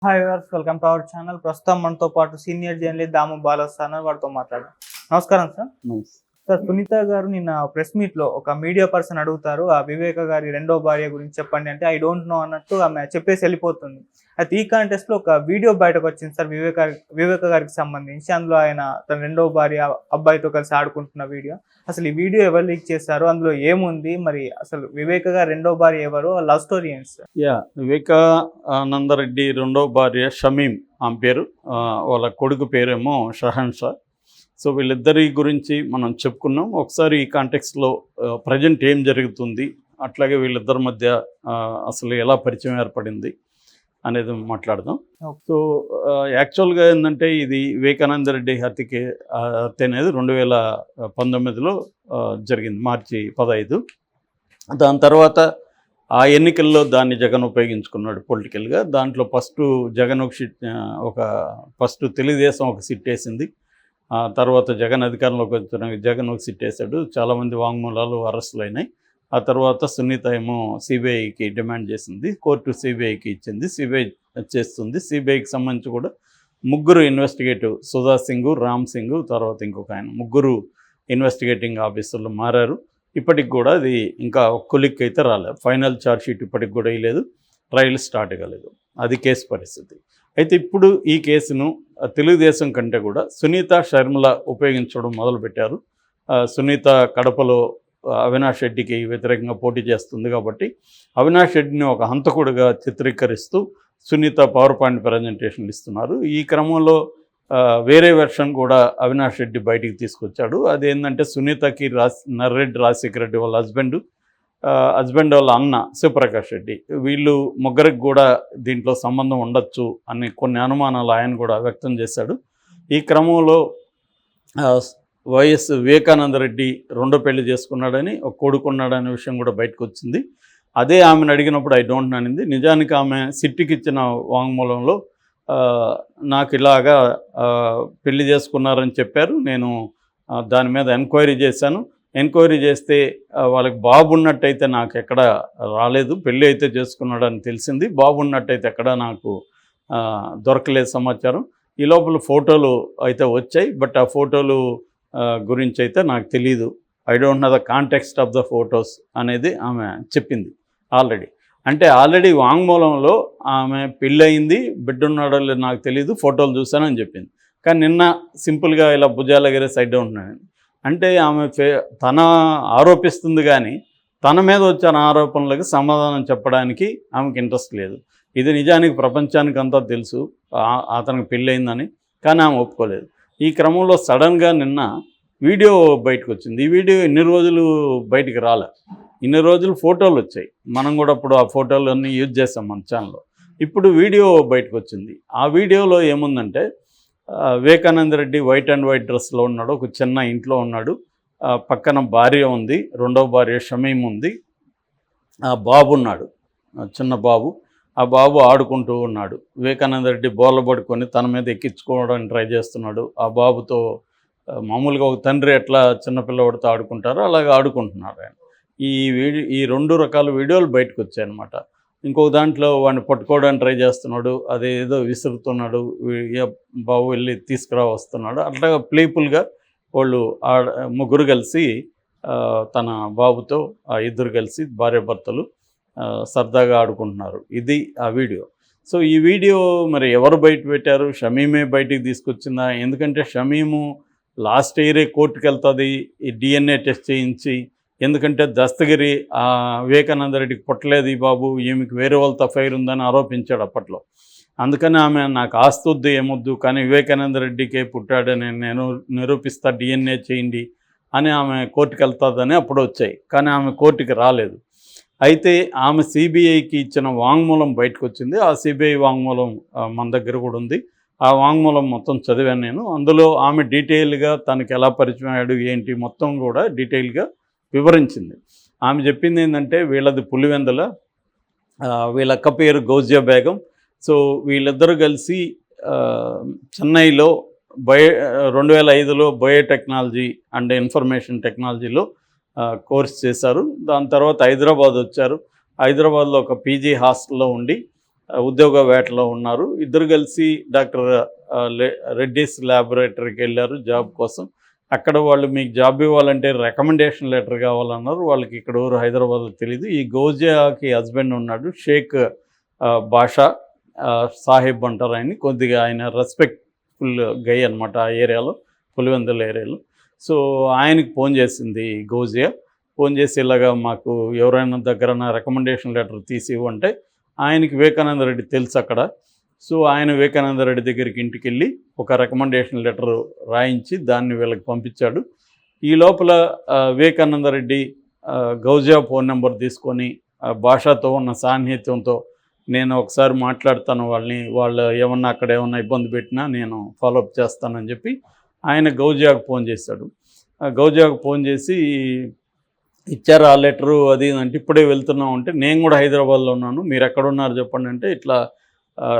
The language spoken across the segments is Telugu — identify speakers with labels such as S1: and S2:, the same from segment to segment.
S1: Hi viewers, welcome to our channel. ప్రస్తుతం మనతో పాటు సీనియర్ జర్నలిస్ట్ దాము బాలస్థాన వారితో మాట్లాడదాం. నమస్కారం సార్.
S2: నైస్.
S1: సార్, సునీత గారు నిన్న ప్రెస్ మీట్ లో ఒక మీడియా పర్సన్ అడుగుతారు, ఆ వివేక గారి రెండో భార్య గురించి చెప్పండి అంటే ఐ డోంట్ నో అన్నట్టు ఆమె చెప్పేసి వెళ్ళిపోతుంది. అయితే ఈ కాంటెస్ట్ లో ఒక వీడియో బయటకు వచ్చింది సార్, వివేక గారికి సంబంధించి. అందులో ఆయన తన రెండో భార్య అబ్బాయితో కలిసి ఆడుకుంటున్న వీడియో. అసలు ఈ వీడియో ఎవరు లీక్ చేశారు, అందులో ఏముంది, మరి అసలు వివేక గారి రెండో భార్య ఎవరు, లవ్ స్టోరీ ఏంటి సార్?
S2: వివేకానందరెడ్డి రెండో భార్య షమీం ఆమె పేరు. వాళ్ళ కొడుకు పేరేమో షహన్ షా. సో వీళ్ళిద్దరి గురించి మనం చెప్పుకున్నాం. ఒకసారి ఈ కాంటెక్స్లో ప్రజెంట్ ఏం జరుగుతుంది, అట్లాగే వీళ్ళిద్దరి మధ్య అసలు ఎలా పరిచయం ఏర్పడింది అనేది మాట్లాడదాం. సో యాక్చువల్గా ఏంటంటే ఇది వివేకానందరెడ్డి హత్య అనేది 2019లో జరిగింది, మార్చి 15. దాని తర్వాత ఆ ఎన్నికల్లో దాన్ని జగన్ ఉపయోగించుకున్నాడు పొలిటికల్గా. దాంట్లో ఫస్ట్ జగన్ ఫస్ట్ తెలుగుదేశం ఒక సిట్ వేసింది. తర్వాత జగన్ అధికారంలోకి వచ్చిన జగన్ ఒక సిట్ వేశాడు. చాలామంది వాంగ్మూలాలు అరెస్టులు అయినాయి. ఆ తర్వాత సునీత ఏమో సిబిఐకి డిమాండ్ చేసింది, కోర్టు సిబిఐకి ఇచ్చింది, సిబిఐ చేస్తుంది. సిబిఐకి సంబంధించి కూడా ముగ్గురు ఇన్వెస్టిగేటివ్, సుధా సింగ్, రామ్ సింగ్, తర్వాత ఇంకొక ఆయన, ముగ్గురు ఇన్వెస్టిగేటింగ్ ఆఫీసర్లు మారారు. ఇప్పటికి కూడా అది ఇంకా కొలిక్ అయితే రాలేదు. ఫైనల్ ఛార్జ్షీట్ ఇప్పటికి కూడా వేయలేదు, ట్రయల్ స్టార్ట్ కాలేదు. అది కేసు పరిస్థితి. అయితే ఇప్పుడు ఈ కేసును తెలుగుదేశం కంటే కూడా సునీత షర్మిల ఉపయోగించడం మొదలుపెట్టారు. సునీత కడపలో అవినాష్ రెడ్డికి వ్యతిరేకంగా పోటీ చేస్తుంది కాబట్టి అవినాష్ రెడ్డిని ఒక హంతకుడిగా చిత్రీకరిస్తూ సునీత పవర్ పాయింట్ ప్రజెంటేషన్లు ఇస్తున్నారు. ఈ క్రమంలో వేరే వెర్షన్ కూడా అవినాష్ రెడ్డి బయటికి తీసుకొచ్చాడు. అదేంటంటే సునీతకి నర్రెడ్డి రాజశేఖర రెడ్డి వాళ్ళ హస్బెండ్ వాళ్ళ అన్న శివప్రకాష్ రెడ్డి, వీళ్ళు ముగ్గురికి కూడా దీంట్లో సంబంధం ఉండొచ్చు అని కొన్ని అనుమానాలు ఆయన కూడా వ్యక్తం చేశాడు. ఈ క్రమంలో వైఎస్ వివేకానందరెడ్డి రెండో పెళ్లి చేసుకున్నాడని, ఒక కొడుకున్నాడనే విషయం కూడా బయటకు వచ్చింది. అదే ఆమెను అడిగినప్పుడు ఐ డోంట్ నో అనింది. నిజానికి ఆమె సిట్టికి ఇచ్చిన వాంగ్మూలంలో నాకు ఇలాగా పెళ్లి చేసుకున్నారని చెప్పారు, నేను దాని మీద ఎంక్వైరీ చేశాను, ఎంక్వైరీ చేస్తే వాళ్ళకి బాబు ఉన్నట్టయితే నాకు ఎక్కడ రాలేదు, పెళ్ళి అయితే చేసుకున్నాడని తెలిసింది, బాబు ఉన్నట్టయితే ఎక్కడ నాకు దొరకలేదు సమాచారం. ఈ లోపల ఫోటోలు అయితే వచ్చాయి, బట్ ఆ ఫోటోలు గురించి అయితే నాకు తెలీదు, I don't know the context of the photos అనేది ఆమె చెప్పింది ఆల్రెడీ. అంటే ఆల్రెడీ వాంగ్మూలంలో ఆమె పెళ్ళయింది, బిడ్డ ఉన్నాడో లేదు నాకు తెలీదు, ఫోటోలు చూశానని చెప్పింది. కానీ నిన్న సింపుల్గా ఇలా భుజాల ఎగరేసి ఐ డోంట్ నో అంటే ఆమె తన ఆరోపిస్తుంది, కానీ తన మీద వచ్చిన ఆరోపణలకు సమాధానం చెప్పడానికి ఆమెకి ఇంట్రెస్ట్ లేదు. ఇది నిజానికి ప్రపంచానికి అంతా తెలుసు అతనికి పెళ్ళయిందని, కానీ ఆమె ఒప్పుకోలేదు. ఈ క్రమంలో సడన్గా నిన్న వీడియో బయటకు వచ్చింది. ఈ వీడియో ఇన్ని రోజులు బయటికి రాలే, ఇన్ని రోజులు ఫోటోలు వచ్చాయి, మనం కూడా అప్పుడు ఆ ఫోటోలు అన్నీ యూజ్ చేస్తాం మన ఛానల్లో. ఇప్పుడు వీడియో బయటకు వచ్చింది. ఆ వీడియోలో ఏముందంటే వివేకానందరెడ్డి వైట్ అండ్ వైట్ డ్రెస్లో ఉన్నాడు, ఒక చిన్న ఇంట్లో ఉన్నాడు, పక్కన భార్య ఉంది, రెండవ భార్య షమీం ఉంది, ఆ బాబు ఉన్నాడు, చిన్న బాబు. ఆ బాబు ఆడుకుంటూ ఉన్నాడు. వివేకానందరెడ్డి బోర్ల పడుకొని తన మీద ఎక్కించుకోవడానికి ట్రై చేస్తున్నాడు. ఆ బాబుతో మామూలుగా ఒక తండ్రి ఎట్లా చిన్నపిల్లవాడితో ఆడుకుంటారో అలాగే ఆడుకుంటున్నాడు ఆయన. ఈ రెండు రకాల వీడియోలు బయటకు వచ్చాయన్నమాట. ఇంకొక దాంట్లో వాడిని పట్టుకోవడానికి ట్రై చేస్తున్నాడు, అదేదో విసురుతున్నాడు, బాబు వెళ్ళి తీసుకురా వస్తున్నాడు. అట్లాగా ప్లేఫుల్గా వాళ్ళు ముగ్గురు కలిసి తన బాబుతో ఆ ఇద్దరు కలిసి భార్యాభర్తలు సరదాగా ఆడుకుంటున్నారు. ఇది ఆ వీడియో. సో ఈ వీడియో మరి ఎవరు బయట పెట్టారు? షమీమే బయటికి తీసుకొచ్చిందా? ఎందుకంటే షమీము లాస్ట్ ఇయరే కోర్టుకు వెళ్తుంది ఈ DNA టెస్ట్ చేయించి, ఎందుకంటే దస్తగిరి వివేకానందరెడ్డికి పుట్టలేదు ఈ బాబు, ఈమెకి వేరే వాళ్ళతో అఫైర్ ఉందని ఆరోపించాడు అప్పట్లో. అందుకని ఆమె నాకు ఆస్తొద్దు ఏమొద్దు, కానీ వివేకానందరెడ్డికే పుట్టాడని నేను నిరూపిస్తా, DNA చేయండి అని ఆమె కోర్టుకు వెళ్తుందని అప్పుడు వచ్చాయి. కానీ ఆమె కోర్టుకి రాలేదు. అయితే ఆమె సిబిఐకి ఇచ్చిన వాంగ్మూలం బయటకు వచ్చింది. ఆ సిబిఐ వాంగ్మూలం మన దగ్గర కూడా ఉంది. ఆ వాంగ్మూలం మొత్తం చదివాను నేను. అందులో ఆమె డీటెయిల్గా తనకి ఎలా పరిచయం అయ్యాడు ఏంటి మొత్తం కూడా డీటెయిల్గా వివరించింది. ఆమె చెప్పింది ఏంటంటే వీళ్ళది పులివెందుల, వీళ్ళ అక్క పేరు గౌజియా బేగం. సో వీళ్ళిద్దరూ కలిసి చెన్నైలో 2005లో బయోటెక్నాలజీ అండ్ ఇన్ఫర్మేషన్ టెక్నాలజీలో కోర్స్ చేశారు. దాని తర్వాత హైదరాబాద్ వచ్చారు. హైదరాబాద్లో ఒక పీజీ హాస్టల్లో ఉండి ఉద్యోగ వేటలో ఉన్నారు. ఇద్దరు కలిసి డాక్టర్ రెడ్డిస్ ల్యాబొరేటరీకి వెళ్ళారు జాబ్ కోసం. అక్కడ వాళ్ళు మీకు జాబ్ ఇవ్వాలంటే రికమెండేషన్ లెటర్ కావాలన్నారు. వాళ్ళకి ఇక్కడ ఎవరు హైదరాబాద్లో తెలియదు. ఈ గౌజియాకి హస్బెండ్ ఉన్నాడు, షేక్ బాషా సాహిబ్ అంటారు ఆయన్ని. కొద్దిగా ఆయన రెస్పెక్ట్ఫుల్ గై అనమాట ఆ ఏరియాలో, పులివెందుల ఏరియాలో. సో ఆయనకి ఫోన్ చేసింది గౌజియా. ఫోన్ చేసి ఇలాగా మాకు ఎవరైనా దగ్గర రికమెండేషన్ లెటర్ తీసి ఇవ్వంటే, ఆయనకి వివేకానంద రెడ్డి తెలుసు అక్కడ. సో ఆయన వివేకానంద రెడ్డి దగ్గరికి ఇంటికి వెళ్ళి ఒక రికమెండేషన్ లెటర్ రాయించి దాన్ని వీళ్ళకి పంపించాడు. ఈ లోపల వివేకానంద రెడ్డి గౌజియా ఫోన్ నెంబర్ తీసుకొని భాషతో ఉన్న సాన్నిహిత్యంతో నేను ఒకసారి మాట్లాడతాను వాళ్ళని, వాళ్ళు ఏమన్నా అక్కడ ఏమన్నా ఇబ్బంది పెట్టినా నేను ఫాలోఅప్ చేస్తానని చెప్పి ఆయన గౌజియాకు ఫోన్ చేశాడు. గౌజియాకు ఫోన్ చేసి ఇచ్చారు ఆ లెటరు అది అంటే, ఇప్పుడే వెళ్తున్నాం అంటే, నేను కూడా హైదరాబాద్లో ఉన్నాను, మీరు ఎక్కడున్నారు చెప్పండి అంటే, ఇట్లా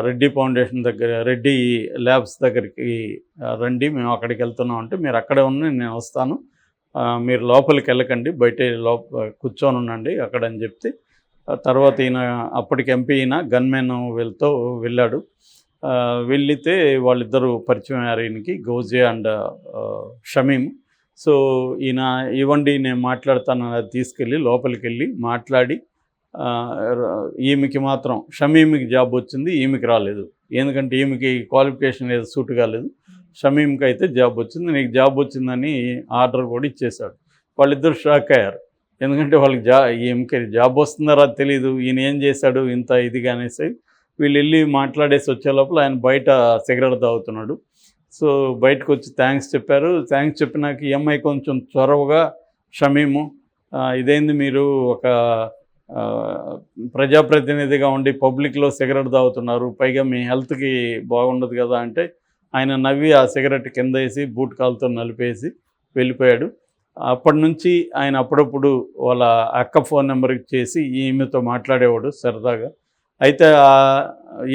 S2: రెడ్డి ఫౌండేషన్ దగ్గర, రెడ్డి ల్యాబ్స్ దగ్గరికి రండి, మేము అక్కడికి వెళ్తున్నాం అంటే, మీరు అక్కడే ఉన్నా నేను వస్తాను, మీరు లోపలికి వెళ్ళకండి, బయట కూర్చొని ఉండండి అక్కడ అని చెప్తే, తర్వాత ఈయన అప్పటికి ఎంపీ ఈయన గన్మెన్ వెళ్ళాడు. వెళితే వాళ్ళిద్దరూ పరిచయం అయ్యారు ఈయనకి, గౌజియా అండ్ షమీమ్. సో ఈయన ఇవ్వండి నేను మాట్లాడతాను అది తీసుకెళ్ళి లోపలికి వెళ్ళి మాట్లాడి, ఈమెకి మాత్రం షమీమ్కి జాబ్ వచ్చింది, ఈమెకి రాలేదు. ఎందుకంటే ఈమెకి క్వాలిఫికేషన్ ఏదో సూట్ కాలేదు. షమీమ్కి అయితే జాబ్ వచ్చింది. నీకు జాబ్ వచ్చిందని ఆర్డర్ కూడా ఇచ్చేశాడు. వాళ్ళిద్దరు షాక్ అయ్యారు. ఎందుకంటే వాళ్ళకి ఈమెకి జాబ్ వస్తుందో తెలియదు, ఈయన ఏం చేశాడు ఇంత ఇదిగా అనేసి. వీళ్ళు వెళ్ళి మాట్లాడేసి వచ్చే లోపల ఆయన బయట సిగరెట్ తాగుతున్నాడు. సో బయటకు వచ్చి థ్యాంక్స్ చెప్పారు. థ్యాంక్స్ చెప్పినాక ఈ అమ్మాయి కొంచెం చొరవగా, షమీము ఇదేంది మీరు ఒక ప్రజాప్రతినిధిగా ఉండి పబ్లిక్లో సిగరెట్ తాగుతున్నారు, పైగా మీ హెల్త్కి బాగుండదు కదా అంటే, ఆయన నవ్వి ఆ సిగరెట్ కింద వేసి బూట్ కాలుతో నలిపేసి వెళ్ళిపోయాడు. అప్పటి నుంచి ఆయన అప్పుడప్పుడు వాళ్ళ అక్క ఫోన్ నెంబర్కి చేసి ఈమెతో మాట్లాడేవాడు సరదాగా. అయితే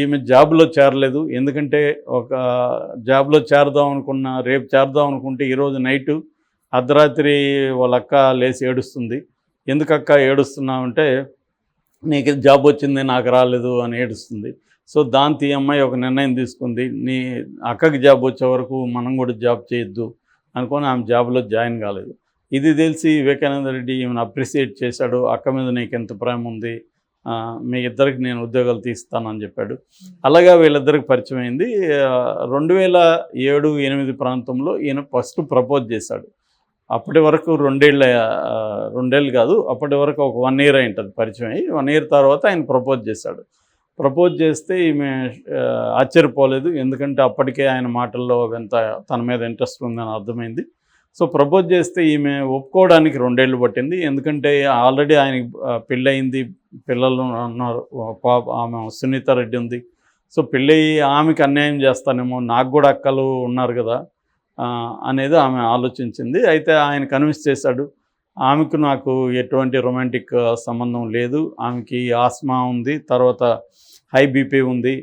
S2: ఈమె జాబ్లో చేరలేదు. ఎందుకంటే ఒక జాబ్లో చేరదాం అనుకున్న, రేపు చేరదాం అనుకుంటే ఈరోజు నైటు అర్ధరాత్రి వాళ్ళ అక్క లేచి ఏడుస్తుంది. ఎందుకక్క ఏడుస్తున్నావంటే, నీకు జాబ్ వచ్చింది నాకు రాలేదు అని ఏడుస్తుంది. సో దాంతో ఈ అమ్మాయి ఒక నిర్ణయం తీసుకుంది, నీ అక్కకి జాబ్ వచ్చే వరకు మనం కూడా జాబ్ చేయొద్దు అనుకొని ఆమె జాబ్లో జాయిన్ కాలేదు. ఇది తెలిసి వివేకానంద రెడ్డి ఈమెను అప్రిషియేట్ చేశాడు. అక్క మీద నీకు ఎంత ప్రేమ ఉంది, మీ ఇద్దరికి నేను ఉద్యోగాలు తీస్తానని చెప్పాడు. అలాగా వీళ్ళిద్దరికి పరిచయం అయింది. 2007-8 ప్రాంతంలో ఈయన ఫస్ట్ ప్రపోజ్ చేశాడు. అప్పటి వరకు రెండేళ్ళు కాదు, అప్పటి వరకు ఒక 1 year అయి ఉంటుంది పరిచయం అయ్యి. 1 year తర్వాత ఆయన ప్రపోజ్ చేశాడు. ప్రపోజ్ చేస్తే ఈమె ఆశ్చర్యపోలేదు. ఎందుకంటే అప్పటికే ఆయన మాటల్లో ఎంత తన మీద ఇంట్రెస్ట్ ఉందని అర్థమైంది. సో ప్రపోజ్ చేస్తే ఈమె ఒప్పుకోవడానికి 2 years పట్టింది. ఎందుకంటే ఆల్రెడీ ఆయనకి పెళ్ళయింది, పిల్లలు ఉన్నారు, ఆమె సునీత రెడ్డి ఉంది. సో పెళ్ళయి ఆమెకి అన్యాయం చేస్తానేమో, నాకు కూడా అక్కలు ఉన్నారు కదా అనేది ఆమె ఆలోచించింది. అయితే ఆయన కన్విన్స్ చేశాడు, ఆమెకు నాకు ఎటువంటి రొమాంటిక్ సంబంధం లేదు, ఆమెకి ఆస్మా ఉంది, తర్వాత హై బీపీ ఉంది,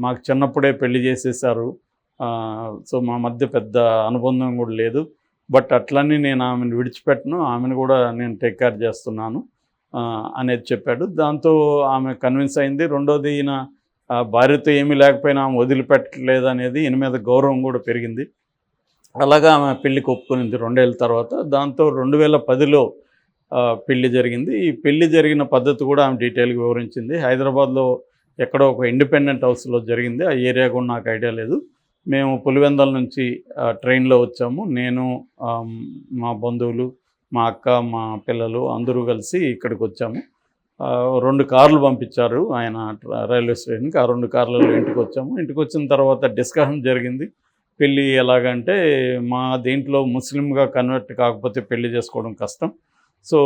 S2: మాకు చిన్నప్పుడే పెళ్లి చేసేసారు, సో మా మధ్య పెద్ద అనుబంధం కూడా లేదు, బట్ అట్లన్నీ నేను ఆమెను విడిచిపెట్టను, ఆమెను కూడా నేను టేక్ కేర్ చేస్తున్నాను అనేది చెప్పాడు. దాంతో ఆమె కన్విన్స్ అయింది. రెండోది, ఈయన భార్యతో ఏమీ లేకపోయినా ఆమె వదిలిపెట్టలేదు అనేది ఈయన మీద గౌరవం కూడా పెరిగింది. అలాగా ఆమె పెళ్ళికి ఒప్పుకునింది 2 years తర్వాత. దాంతో 2010లో పెళ్ళి జరిగింది. ఈ పెళ్ళి జరిగిన పద్ధతి కూడా ఆమె డీటెయిల్గా వివరించింది. హైదరాబాద్లో ఎక్కడో ఒక ఇండిపెండెంట్ హౌస్లో జరిగింది. ఆ ఏరియా కూడా నాకు ఐడియా లేదు. మేము పులివెందల నుంచి ట్రైన్లో వచ్చాము. నేను, మా బంధువులు, మా అక్క, మా పిల్లలు అందరూ కలిసి ఇక్కడికి వచ్చాము. 2 కార్లు పంపించారు ఆయన రైల్వే స్టేషన్కి. ఆ 2 కార్లలో ఇంటికి వచ్చాము. ఇంటికి వచ్చిన తర్వాత డిస్కషన్ జరిగింది. పెళ్ళి ఎలాగంటే, మా దీంట్లో ముస్లింగా కన్వర్ట్ కాకపోతే పెళ్లి చేసుకోవడం కష్టం. సో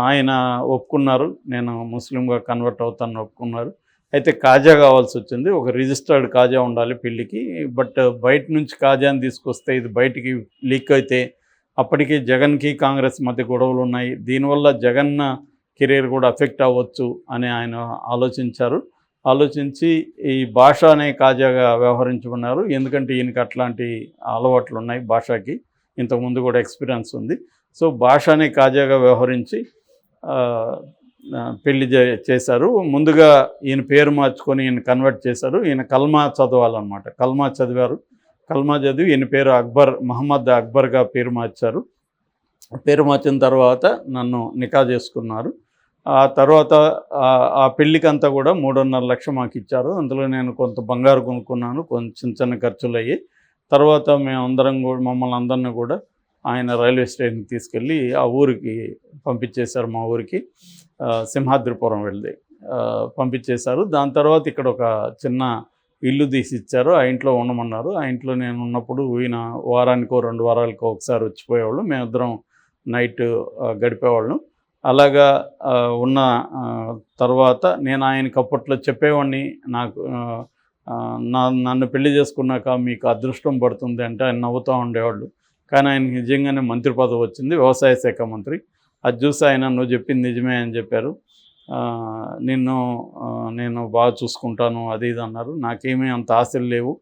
S2: ఆయన ఒప్పుకున్నారు, నేను ముస్లింగా కన్వర్ట్ అవుతాను ఒప్పుకున్నారు. అయితే కాజా కావాల్సి వచ్చింది. ఒక రిజిస్టర్డ్ కాజా ఉండాలి పెళ్ళికి. బట్ బయట నుంచి కాజాని తీసుకొస్తే ఇది బయటికి లీక్ అయితే అప్పటికి జగన్కి కాంగ్రెస్ మధ్య గొడవలు ఉన్నాయి, దీనివల్ల జగన్ కెరీర్ కూడా అఫెక్ట్ అవ్వచ్చు అని ఆయన ఆలోచించి ఈ భాష అనే కాజాగా వ్యవహరించుకున్నారు. ఎందుకంటే ఈయనకి అట్లాంటి అలవాట్లు ఉన్నాయి, భాషకి ఇంతకుముందు కూడా ఎక్స్పీరియన్స్ ఉంది. సో భాష అనే కాజాగా వ్యవహరించి పెళ్లి చేశారు. ముందుగా ఈయన పేరు మార్చుకొని ఈయన కన్వర్ట్ చేశారు. ఈయన కల్మా చదవాలన్నమాట. కల్మా చదివారు. కల్మా చదివి ఈయన పేరు అక్బర్, మహమ్మద్ అక్బర్గా పేరు మార్చారు. పేరు మార్చిన తర్వాత నన్ను నికా చేసుకున్నారు. ఆ తర్వాత ఆ పెళ్ళికంతా కూడా 3.5 లక్షలు మాకు ఇచ్చారు. అందులో నేను కొంత బంగారు కొనుక్కున్నాను. కొంచెం చిన్న ఖర్చులు అయ్యి తర్వాత మేమందరం కూడా మమ్మల్ని అందరినీ కూడా ఆయన రైల్వే స్టేషన్కి తీసుకెళ్ళి ఆ ఊరికి పంపించేశారు. మా ఊరికి సింహాద్రిపురం వెళ్ళి పంపించేశారు. దాని తర్వాత ఇక్కడ ఒక చిన్న ఇల్లు తీసి ఇచ్చారు. ఆ ఇంట్లో ఉండమన్నారు. ఆ ఇంట్లో నేను ఉన్నప్పుడు ఈయన వారానికో 2 వారాలకో ఒకసారి వచ్చిపోయేవాళ్ళు. మేమిద్దరం నైట్ గడిపేవాళ్ళం. అలాగా ఉన్న తర్వాత నేను ఆయనకి అప్పట్లో చెప్పేవాడిని, నాకు నన్ను పెళ్లి చేసుకున్నాక మీకు అదృష్టం పడుతుంది అంటే ఆయన నవ్వుతూ ఉండేవాళ్ళు. కానీ ఆయనకి నిజంగానే మంత్రి పదవి వచ్చింది, వ్యవసాయ శాఖ మంత్రి. అది చూసి ఆయన నువ్వు చెప్పింది నిజమే అని చెప్పారు. నేను బాగా చూసుకుంటాను అది ఇది అన్నారు. నాకేమీ అంత ఆశలు లేవు.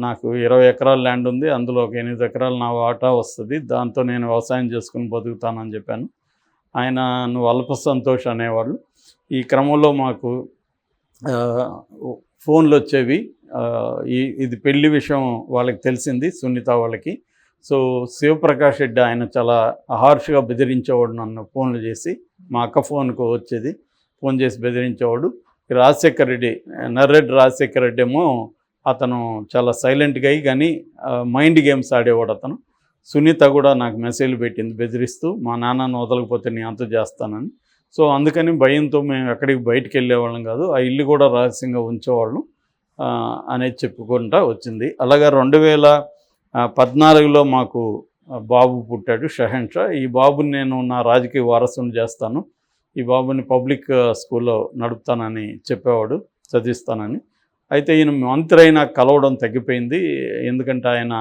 S2: నాకు 20 ఎకరాల ల్యాండ్ ఉంది. అందులో ఒక 8 ఎకరాలు నా వాటా వస్తుంది. దాంతో నేను వ్యవసాయం చేసుకుని బతుకుతానని చెప్పాను. ఆయన నువ్వు అల్ప సంతోష్ అనేవాళ్ళు. ఈ క్రమంలో మాకు ఫోన్లు వచ్చేవి. ఇది పెళ్లి విషయం వాళ్ళకి తెలిసింది, సునీత వాళ్ళకి. సో శివప్రకాష్ రెడ్డి ఆయన చాలా హార్ష్గా బెదిరించేవాడు నన్ను ఫోన్లు చేసి. మా అక్క ఫోన్కు వచ్చేది, ఫోన్ చేసి బెదిరించేవాడు. రాజశేఖర రెడ్డి, నర్రెడ్డి రాజశేఖర రెడ్డి ఏమో అతను చాలా సైలెంట్గా అయ్యి కానీ మైండ్ గేమ్స్ ఆడేవాడు అతను. సునీత కూడా నాకు మెసేజ్లు పెట్టింది బెదిరిస్తూ, మా నాన్నను వదలకపోతే నేను అంత చేస్తానని. సో అందుకని భయంతో మేము ఎక్కడికి బయటికి వెళ్ళేవాళ్ళం కాదు. ఆ ఇల్లు కూడా రహస్యంగా ఉంచేవాళ్ళం అనేది చెప్పుకుంటా వచ్చింది. అలాగా 2014లో మాకు బాబు పుట్టాడు, షహన్ షా. ఈ బాబుని నేను నా రాజకీయ వారసుని చేస్తాను, ఈ బాబుని పబ్లిక్ స్కూల్లో నడుపుతానని చెప్పేవాడు, చదివిస్తానని. అయితే ఈయన మంత్రి అయినా కలవడం తగ్గిపోయింది. ఎందుకంటే ఆయన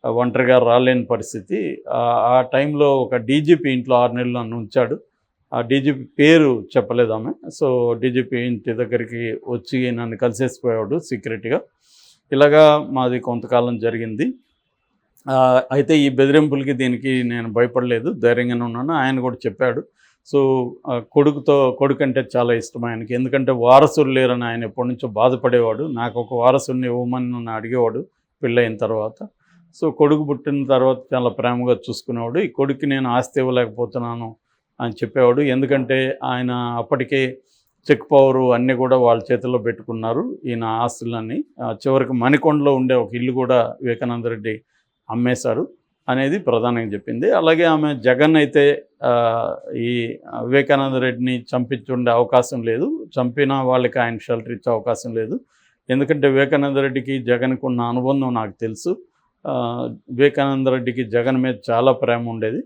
S2: ఒంటరిగా రాలేని పరిస్థితి. ఆ టైంలో ఒక డీజీపీ ఇంట్లో 6 నెలలు నన్ను ఉంచాడు. ఆ డీజీపీ పేరు చెప్పలేదు ఆమె. సో డీజీపీ ఇంటి దగ్గరికి వచ్చి నన్ను కలిసేసిపోయాడు సీక్రెట్గా. ఇలాగా మాది కొంతకాలం జరిగింది. అయితే ఈ బెదిరింపులకి దీనికి నేను భయపడలేదు, ధైర్యంగానే ఉన్నాను. ఆయన కూడా చెప్పాడు. సో కొడుకు అంటే చాలా ఇష్టం ఆయనకి. ఎందుకంటే వారసులు లేరని ఆయన ఎప్పటి నుంచో బాధపడేవాడు. నాకు ఒక వారసుని ఇవ్వమని నన్ను అడిగేవాడు పెళ్ళయిన తర్వాత. సో కొడుకు పుట్టిన తర్వాత చాలా ప్రేమగా చూసుకునేవాడు. ఈ కొడుక్కి నేను ఆస్తి ఇవ్వలేకపోతున్నాను అని చెప్పేవాడు. ఎందుకంటే ఆయన అప్పటికే చెక్ పవరు అన్నీ కూడా వాళ్ళ చేతిలో పెట్టుకున్నారు ఈయన ఆస్తులన్నీ. చివరికి మణికొండలో ఉండే ఒక ఇల్లు కూడా వివేకానంద రెడ్డి అమ్మేశారు అనేది ప్రధానంగా చెప్పింది. అలాగే ఆమె జగన్ అయితే ఈ వివేకానంద రెడ్డిని చంపించుండే అవకాశం లేదు, చంపిన వాళ్ళకి ఆయన షెల్టర్ ఇచ్చే అవకాశం లేదు. ఎందుకంటే వివేకానంద రెడ్డికి జగన్కు ఉన్న అనుబంధం నాకు తెలుసు. వివేకానంద రెడ్డికి జగన్ మీద చాలా ప్రేమ ఉండేది.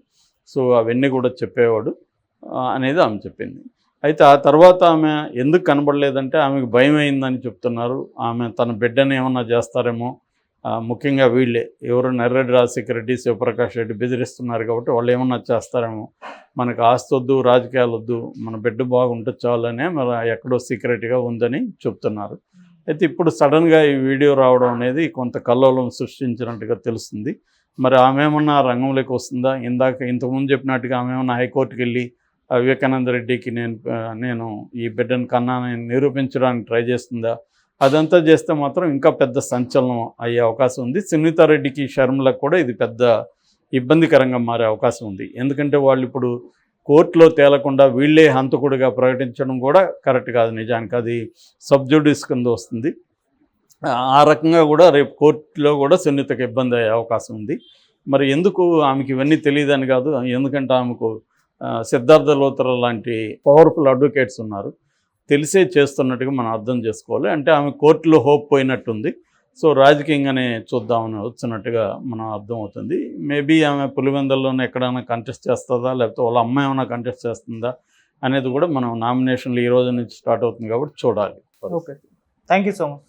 S2: సో అవన్నీ కూడా చెప్పేవాడు అనేది ఆమె చెప్పింది. అయితే ఆ తర్వాత ఆమె ఎందుకు కనబడలేదంటే ఆమెకు భయం అయిందని చెప్తున్నారు. ఆమె తన బిడ్డని ఏమన్నా చేస్తారేమో, ముఖ్యంగా వీళ్ళే ఎవరు నర్రెడ్డి రాజశేఖర రెడ్డి, శివప్రకాష్ రెడ్డి బెదిరిస్తున్నారు కాబట్టి వాళ్ళు ఏమన్నా చేస్తారేమో, మనకు ఆస్తి వద్దు, రాజకీయాలు వద్దు, మన బిడ్డ బాగుంటే చాలనే మరి ఎక్కడో సీక్రెట్గా ఉందని చెప్తున్నారు. అయితే ఇప్పుడు సడన్గా ఈ వీడియో రావడం అనేది కొంత కల్లోలం సృష్టించినట్టుగా తెలుస్తుంది. మరి ఆమె ఏమన్నా రంగంలోకి వస్తుందా? ఇంతకుముందు చెప్పినట్టుగా ఆమె ఏమన్నా హైకోర్టుకి వెళ్ళి వివేకానంద రెడ్డికి నేను ఈ బిడ్డను కన్నానని నిరూపించడానికి ట్రై చేస్తుందా? అదంతా చేస్తే మాత్రం ఇంకా పెద్ద సంచలనం అయ్యే అవకాశం ఉంది. సునీతారెడ్డికి, షర్మిలకు కూడా ఇది పెద్ద ఇబ్బందికరంగా మారే అవకాశం ఉంది. ఎందుకంటే వాళ్ళు ఇప్పుడు కోర్టులో తేలకుండా వీళ్ళే హంతకుడిగా ప్రకటించడం కూడా కరెక్ట్ కాదు. నిజానికి అది సబ్జుడిస్ కింద వస్తుంది. ఆ రకంగా కూడా రేపు కోర్టులో కూడా సునీతకు ఇబ్బంది అయ్యే అవకాశం ఉంది. మరి ఎందుకు ఆమెకి ఇవన్నీ తెలియదని కాదు, ఎందుకంటే ఆమెకు సిద్ధార్థ లోత్రా లాంటి పవర్ఫుల్ అడ్వకేట్స్ ఉన్నారు, తెలిసే చేస్తున్నట్టుగా మనం అర్థం చేసుకోవాలి. అంటే ఆమె కోర్టులో హోప్ పోయినట్టుంది. సో రాజకీయంగానే చూద్దామని వచ్చినట్టుగా మనం అర్థం అవుతుంది. మేబీ ఆమె పులివెందుల్లోనే ఎక్కడైనా కంటెస్ట్ చేస్తుందా, లేకపోతే వాళ్ళ అమ్మాయి ఏమైనా కంటెస్ట్ చేస్తుందా అనేది కూడా మనం నామినేషన్లు ఈ రోజు నుంచి స్టార్ట్ అవుతుంది కాబట్టి చూడాలి.
S1: Okay, thank you so much.